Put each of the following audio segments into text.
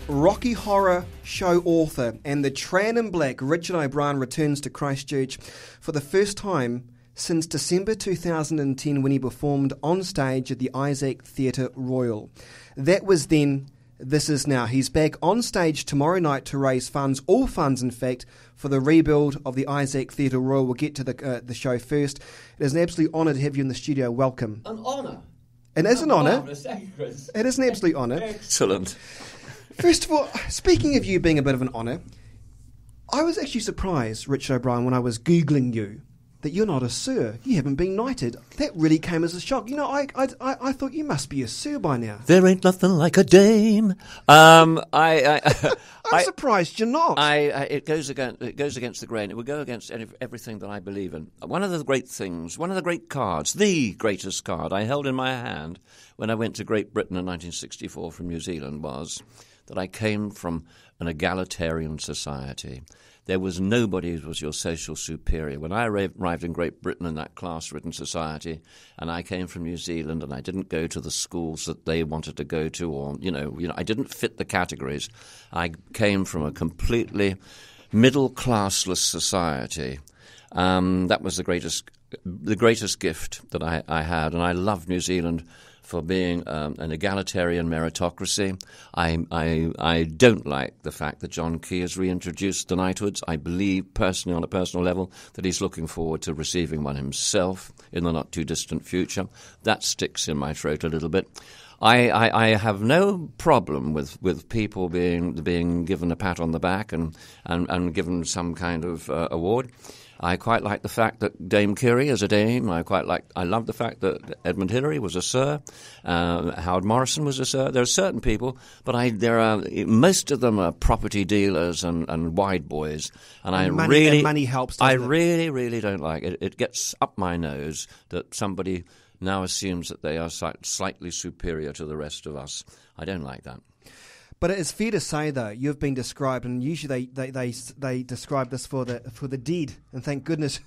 Rocky Horror Show author and the Tran in Black Richard O'Brien returns to Christchurch for the first time since December 2010 when he performed on stage at the Isaac Theatre Royal. That was then, this is now. He's back on stage tomorrow night to raise funds, all funds in fact, for the rebuild of the Isaac Theatre Royal. We'll get to the show first. It is an absolute honour to have you in the studio. Welcome. An honour? It is an honour. It is an absolute honour. Excellent. First of all, speaking of you being a bit of an honour, I was actually surprised, Richard O'Brien, when I was Googling you, that you're not a Sir. You haven't been knighted. That really came as a shock. You know, I thought you must be a Sir by now. There ain't nothing like a dame. I'm surprised you're not. It goes against the grain. It would go against everything that I believe in. One of the great things, one of the great cards, the greatest card I held in my hand when I went to Great Britain in 1964 from New Zealand was that I came from an egalitarian society. There was nobody who was your social superior. When I arrived in Great Britain in that class-ridden society, and I came from New Zealand, and I didn't go to the schools that they wanted to go to, or I didn't fit the categories. I came from a completely middle-classless society. That was the greatest gift that I had, and I loved New Zealand for being an egalitarian meritocracy. I don't like the fact that John Key has reintroduced the knighthoods. I believe personally, on a personal level, that he's looking forward to receiving one himself in the not-too-distant future. That sticks in my throat a little bit. I have no problem with people being given a pat on the back and given some kind of award. I quite like the fact that Dame Curie is a dame. I love the fact that Edmund Hillary was a Sir. Howard Morrison was a Sir. There are certain people, but most of them are property dealers and wide boys. And money helps. I really don't like it. It gets up my nose that somebody now assumes that they are slightly superior to the rest of us. I don't like that. But it's fair to say, though, you've been described, and usually they describe this for the dead, and thank goodness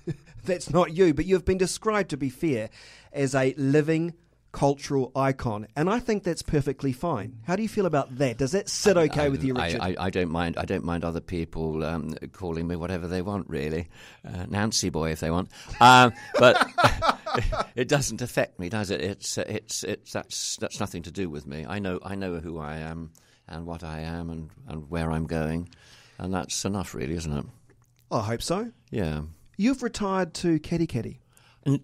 that's not you, but you've been described, to be fair, as a living cultural icon, and I think that's perfectly fine. How do you feel about that? Does that sit okay with you, Richard? I don't mind. I don't mind other people calling me whatever they want, really. Nancy boy, if they want. But it doesn't affect me, does it? That's nothing to do with me. I know who I am and what I am and where I'm going, and that's enough, really, isn't it? I hope so. Yeah. You've retired to Katikati.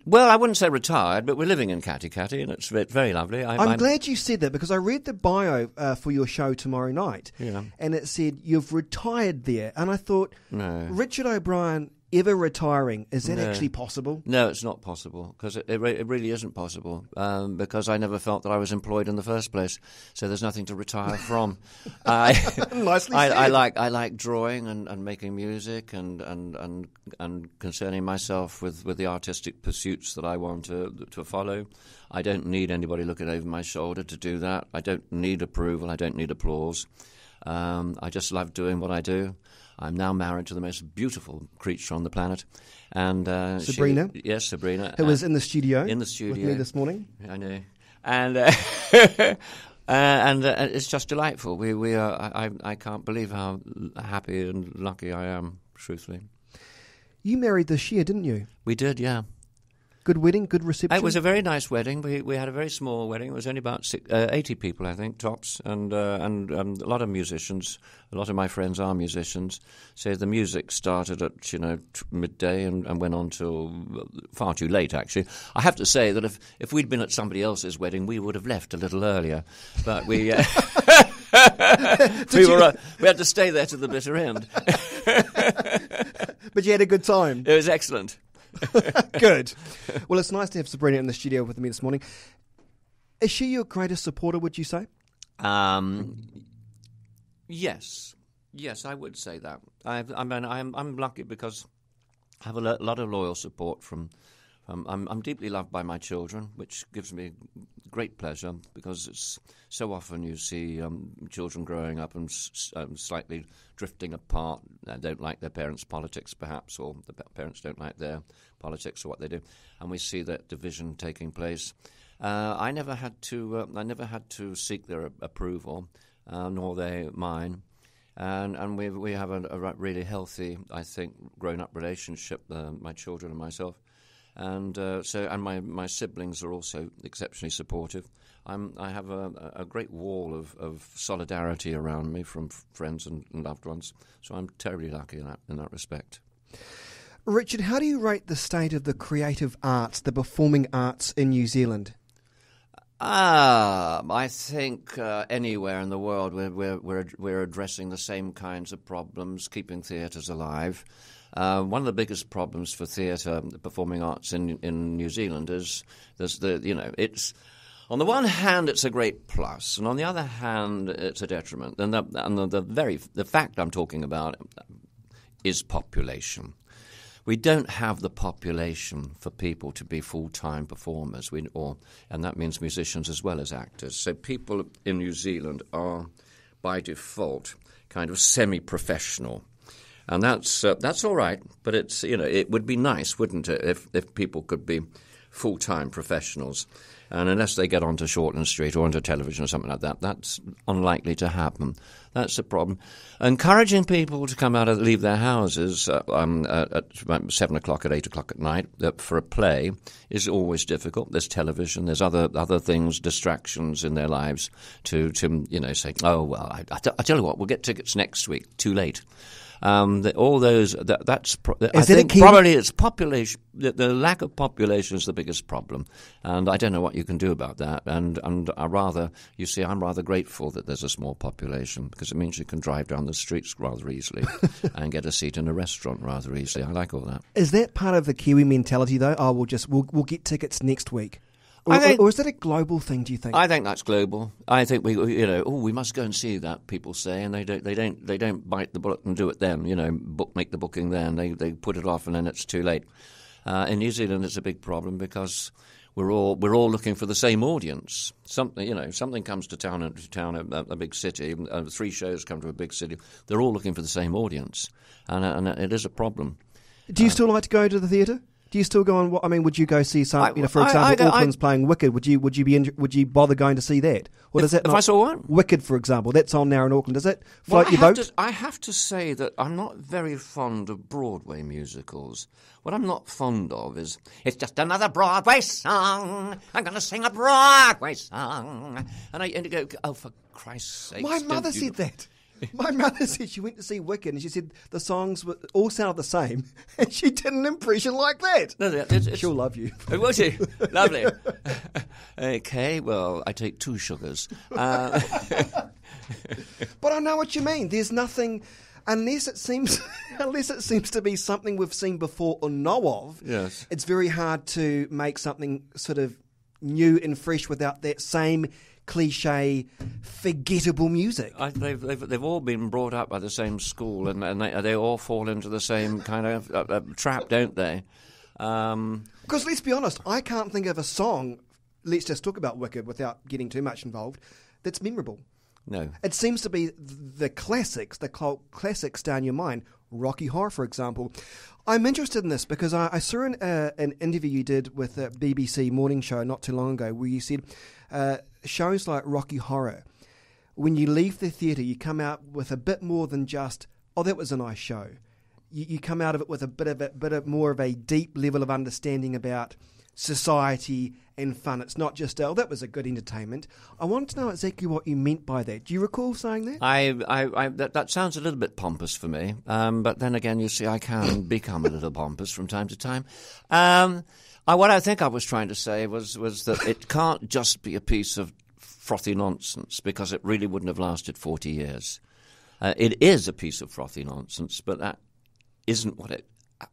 Well, I wouldn't say retired, but we're living in Katikati, and it's very lovely. I'm glad you said that, because I read the bio for your show tomorrow night, and it said you've retired there, and I thought, no. Richard O'Brien ever retiring, is that actually possible? No, it's not possible, because it really isn't possible, because I never felt that I was employed in the first place, so there's nothing to retire from. Nicely said. I like drawing and making music and concerning myself with the artistic pursuits that I want to follow. I don't need anybody looking over my shoulder to do that. I don't need approval. I don't need applause. I just love doing what I do. I'm now married to the most beautiful creature on the planet, and Sabrina. Yes, Sabrina, who was in the studio with me this morning. I know, and and it's just delightful. We are. I can't believe how happy and lucky I am. Truthfully, you married this year, didn't you? We did, yeah. Good wedding, good reception? It was a very nice wedding. We had a very small wedding. It was only about 80 people, I think, tops, and a lot of musicians. A lot of my friends are musicians. So the music started at midday and went on till far too late, actually. I have to say that if we'd been at somebody else's wedding, we would have left a little earlier. But we we had to stay there to the bitter end. But you had a good time. It was excellent. Good. Well, it's nice to have Sabrina in the studio with me this morning. Is she your greatest supporter, would you say? Yes, I would say that. I'm lucky because I have a lot of loyal support from. I'm deeply loved by my children, which gives me great pleasure, because it's so often you see children growing up and slightly drifting apart. They don't like their parents' politics, perhaps, or the parents don't like their politics or what they do, and we see that division taking place. I never had to seek their approval. nor they mine. And we have a really healthy, I think, grown-up relationship, my children and myself. And my siblings are also exceptionally supportive. I have a great wall of solidarity around me from friends and loved ones. So I'm terribly lucky in that respect. Richard, how do you rate the state of the creative arts, the performing arts in New Zealand? I think anywhere in the world we're addressing the same kinds of problems, keeping theatres alive. One of the biggest problems for theatre, the performing arts in New Zealand is it's on the one hand it's a great plus, and on the other hand it's a detriment. And the fact I'm talking about is population. We don't have the population for people to be full-time performers, and that means musicians as well as actors. So people in New Zealand are, by default, kind of semi-professional, and that's all right. But it would be nice, wouldn't it, if people could be full-time professionals. And unless they get onto Shortland Street or onto television or something like that, that's unlikely to happen. That's the problem. Encouraging people to come out and leave their houses at 7 o'clock, at 8 o'clock at night for a play is always difficult. There's television, there's other things, distractions in their lives to say, oh, well, I tell you what, we'll get tickets next week. Too late. All those. Probably it's population. The lack of population is the biggest problem, and I don't know what you can do about that. And I'm rather grateful that there's a small population because it means you can drive down the streets rather easily and get a seat in a restaurant rather easily. I like all that. Is that part of the Kiwi mentality though? Oh, we'll get tickets next week. Or is that a global thing, do you think? I think that's global. I think we must go and see that, people say, and they don't bite the bullet and do it then. Make the booking then. They put it off and then it's too late. In New Zealand, it's a big problem because we're all looking for the same audience. Something comes to town, a big city. 3 shows come to a big city. They're all looking for the same audience, and it is a problem. Do you still like to go to the theatre? Do you still go on? Would you go see some? For example, Auckland's playing Wicked. Would you bother going to see that? Or does that if I saw what? Wicked, for example, that's on now in Auckland. Does that float your boat? I have to say that I'm not very fond of Broadway musicals. What I'm not fond of is it's just another Broadway song. I'm going to sing a Broadway song, and you go, oh, for Christ's sake! My mother said that. My mother said she went to see Wicked and she said the songs all sounded the same and she did an impression like that. No, she'll love you. Will she? Lovely. Okay, well, I take 2 sugars. But I know what you mean. There's nothing, unless it seems to be something we've seen before or know of. Yes. It's very hard to make something sort of new and fresh without that same cliche, forgettable music. They've all been brought up by the same school, and they all fall into the same kind of trap, don't they? Because let's be honest, I can't think of a song. Let's just talk about Wicked without getting too much involved. That's memorable. No, it seems to be the classics, the cult classics down your mind. Rocky Horror, for example. I'm interested in this because I saw an interview you did with a BBC morning show not too long ago where you said shows like Rocky Horror, when you leave the theatre, you come out with a bit more than just, oh, that was a nice show. You come out of it with a bit more of a deep level of understanding about society and fun. It's not just, oh, that was a good entertainment. I want to know exactly what you meant by that. Do you recall saying that? That sounds a little bit pompous for me, but then again, you see, I can become a little pompous from time to time. What I think I was trying to say was that it can't just be a piece of frothy nonsense because it really wouldn't have lasted 40 years. It is a piece of frothy nonsense, but that isn't what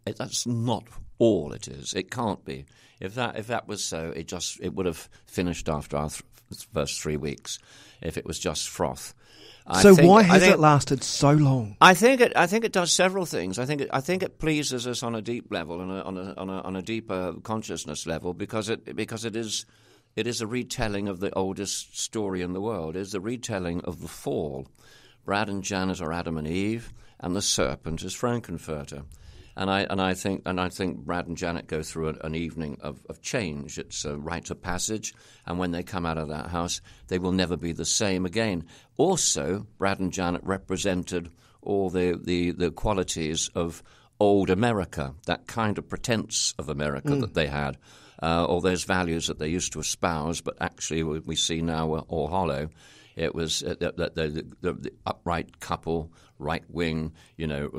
that's not all it is. It can't be. If that was so, it would have finished after our first 3 weeks. If it was just froth. Why has it lasted so long? I think it does several things. I think it pleases us on a deep level and on a deeper consciousness level because it is a retelling of the oldest story in the world. It is a retelling of the fall. Brad and Janet are Adam and Eve, and the serpent is Frankenfurter. And I think Brad and Janet go through an evening of change. It's a rite of passage, and when they come out of that house, they will never be the same again. Also, Brad and Janet represented all the qualities of old America, that kind of pretense of America that they had, all those values that they used to espouse, but actually we see now were all hollow. It was the upright couple, right-wing,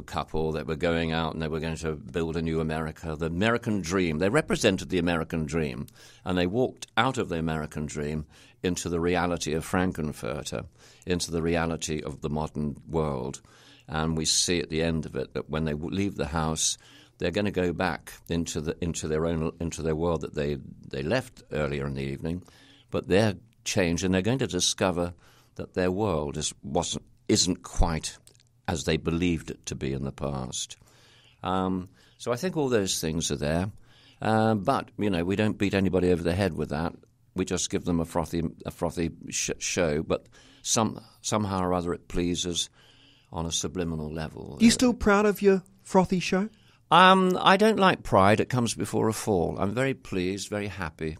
couple that were going out and they were going to build a new America, the American dream. They represented the American dream, and they walked out of the American dream into the reality of Frankenfurter, into the reality of the modern world. And we see at the end of it that when they leave the house, they're going to go back into their world that they left earlier in the evening, but they're changed, and they're going to discover that their world isn't quite as they believed it to be in the past. So I think all those things are there, but we don't beat anybody over the head with that. We just give them a frothy show, but somehow or other it pleases on a subliminal level. Are you still proud of your frothy show? I don't like pride. It comes before a fall. I'm very pleased, very happy.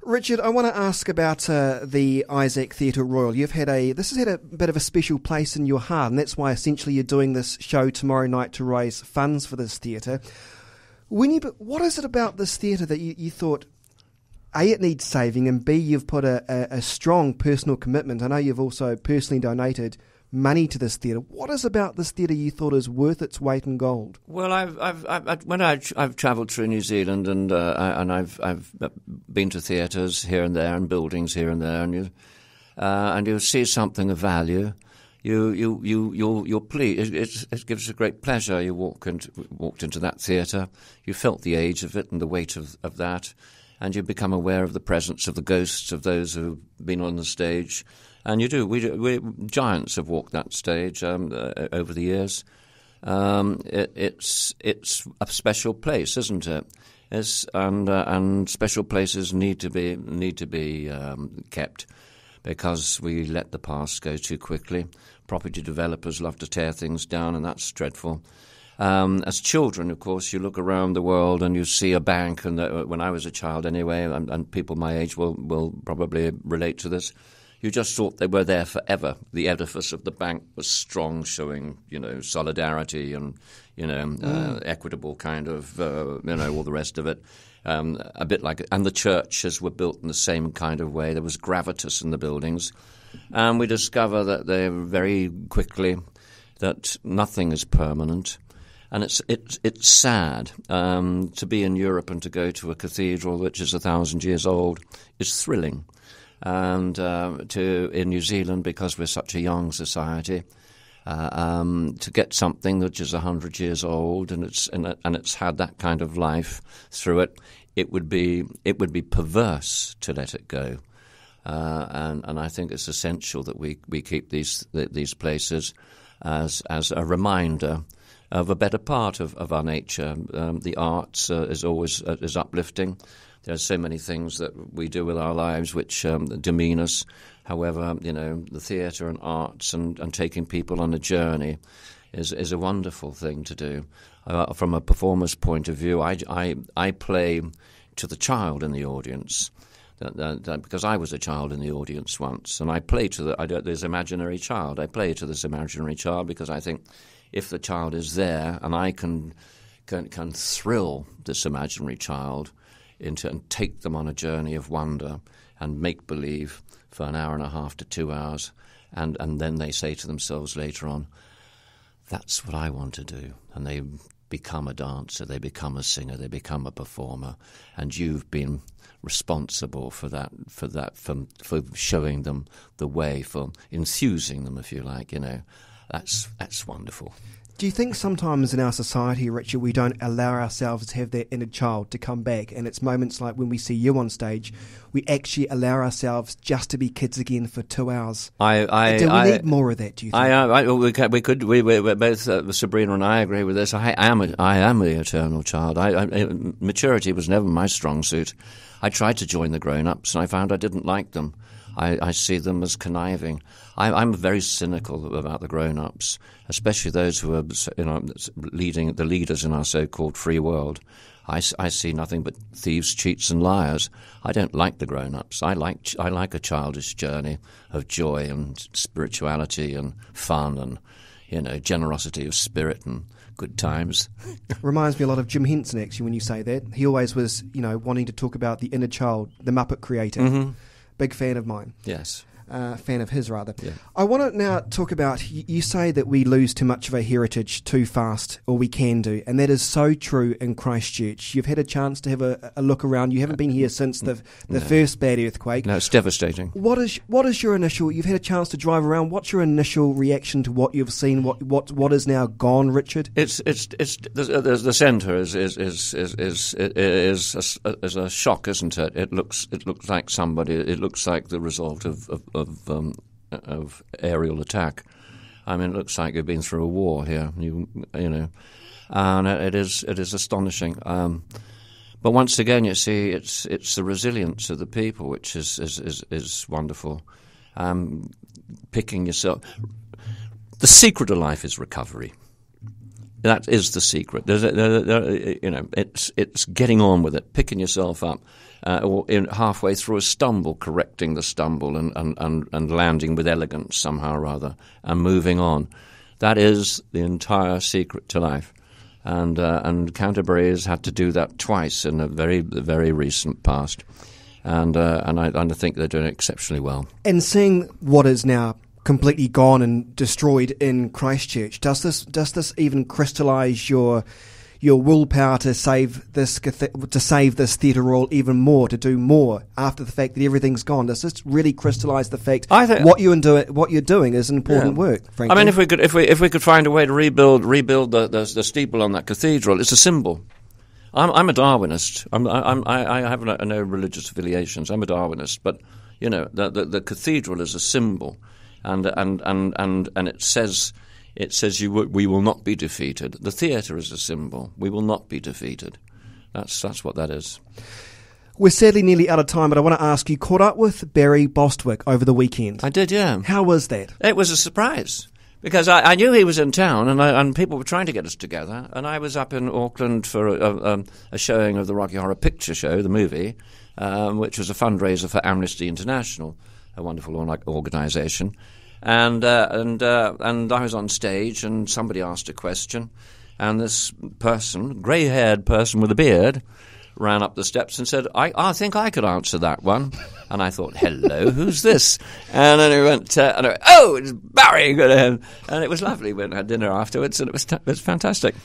Richard, I want to ask about the Isaac Theatre Royal. This has had a bit of a special place in your heart, and that's why essentially you're doing this show tomorrow night to raise funds for this theatre. What is it about this theatre that you thought, A, it needs saving, and B, you've put a strong personal commitment? I know you've also personally donated money to this theatre. What is about this theatre you thought is worth its weight in gold? Well, I've travelled through New Zealand and I've been to theatres here and there and buildings here and there, and you see something of value. You're pleased. It gives you great pleasure. You walked into that theatre. You felt the age of it and the weight of that, and you become aware of the presence of the ghosts of those who've been on the stage. And you do. We giants have walked that stage over the years. It's a special place, isn't it? And special places need to be kept, because we let the past go too quickly. Property developers love to tear things down, and that's dreadful. As children, of course, you look around the world and you see a bank, and when I was a child anyway, and people my age will probably relate to this, you just thought they were there forever. The edifice of the bank was strong, showing, solidarity and, equitable kind of, all the rest of it. A bit like, and the churches were built in the same kind of way. There was gravitas in the buildings. And we discover that they very quickly that nothing is permanent. And it's sad to be in Europe and to go to a cathedral which is 1,000 years old is thrilling. And in New Zealand, because we're such a young society, to get something which is 100 years old and it's had that kind of life through it, it would be perverse to let it go. And I think it's essential that we keep these places as a reminder of a better part of our nature. The arts is always is uplifting. There are so many things that we do with our lives which demean us. However, the theatre and arts and taking people on a journey is a wonderful thing to do. From a performer's point of view, I play to the child in the audience. Because I was a child in the audience once, and I play to this imaginary child. I play to this imaginary child because I think if the child is there and I can thrill this imaginary child into and take them on a journey of wonder and make believe for an hour and a half to 2 hours, and then they say to themselves later on, that's what I want to do, and they become a dancer, they become a singer, they become a performer, and you've been responsible for showing them the way, for enthusing them, if you like. That's wonderful. Do you think sometimes in our society, Richard, we don't allow ourselves to have that inner child to come back? And it's moments like when we see you on stage, we actually allow ourselves just to be kids again for 2 hours. Do we need more of that, do you think? We're both, Sabrina and I agree with this. I am the eternal child. Maturity was never my strong suit. I tried to join the grown-ups and I found I didn't like them. I see them as conniving. I'm very cynical about the grown-ups, especially those who are, leading the leaders in our so-called free world. I see nothing but thieves, cheats, and liars. I don't like the grown-ups. I like a childish journey of joy and spirituality and fun and, generosity of spirit and good times. Reminds me a lot of Jim Henson, actually, when you say that. He always was, wanting to talk about the inner child, the Muppet creator. Mm-hmm. Big fan of mine. Yes. Fan of his, rather. Yeah. I want to now talk about, you say that we lose too much of our heritage too fast, or we can do, and that is so true in Christchurch. You've had a chance to have a look around. You haven't been here since the first bad earthquake. No, it's devastating. What is your initial, you've had a chance to drive around, what's your initial reaction to what you've seen, what is now gone, Richard? It's the centre is a shock, isn't it? It looks like somebody. It looks like the result of aerial attack. I mean, it looks like you've been through a war here. And it is astonishing. But once again, you see, it's the resilience of the people which is wonderful. Picking yourself. The secret of life is recovery. That is the secret. It's getting on with it, picking yourself up, or halfway through a stumble, correcting the stumble and landing with elegance somehow or other, and moving on. That is the entire secret to life. And Canterbury has had to do that twice in the very recent past, and I think they're doing exceptionally well. And seeing what is now completely gone and destroyed in Christchurch, does this even crystallise your willpower to save this theatre hall even more, to do more after the fact that everything's gone? Does this really crystallise the fact what you're doing is important work? Frankly, I mean, if we could find a way to rebuild the steeple on that cathedral, it's a symbol. I'm a Darwinist. I have no religious affiliations. I'm a Darwinist, but the cathedral is a symbol. And it says we will not be defeated. The theatre is a symbol. We will not be defeated. That's what that is. We're sadly nearly out of time, but I want to ask you, caught up with Barry Bostwick over the weekend? I did, yeah. How was that? It was a surprise, because I knew he was in town, and people were trying to get us together, and I was up in Auckland for a showing of the Rocky Horror Picture Show, the movie, which was a fundraiser for Amnesty International, a wonderful organisation. And I was on stage, and somebody asked a question, and this person, grey-haired person with a beard, ran up the steps and said, I think I could answer that one. And I thought, hello, who's this? And then I went, oh, it's Barry. And it was lovely. We had dinner afterwards, and it was fantastic.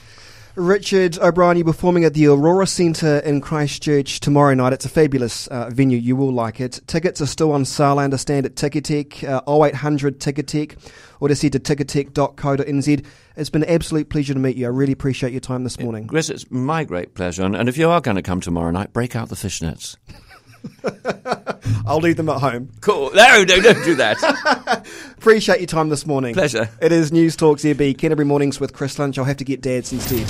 Richard O'Brien, you're performing at the Aurora Centre in Christchurch tomorrow night. It's a fabulous venue. You will like it. Tickets are still on sale, I understand, at Ticketek, 0800 Ticketek, or just head to ticketek.co.nz. It's been an absolute pleasure to meet you. I really appreciate your time this morning. Chris, it's my great pleasure. And if you are going to come tomorrow night, break out the fishnets. I'll leave them at home. Cool. No, don't do that. Appreciate your time this morning. Pleasure. It is Newstalk ZB, Canterbury Mornings with Chris Lynch. I'll have to get Dad's instead.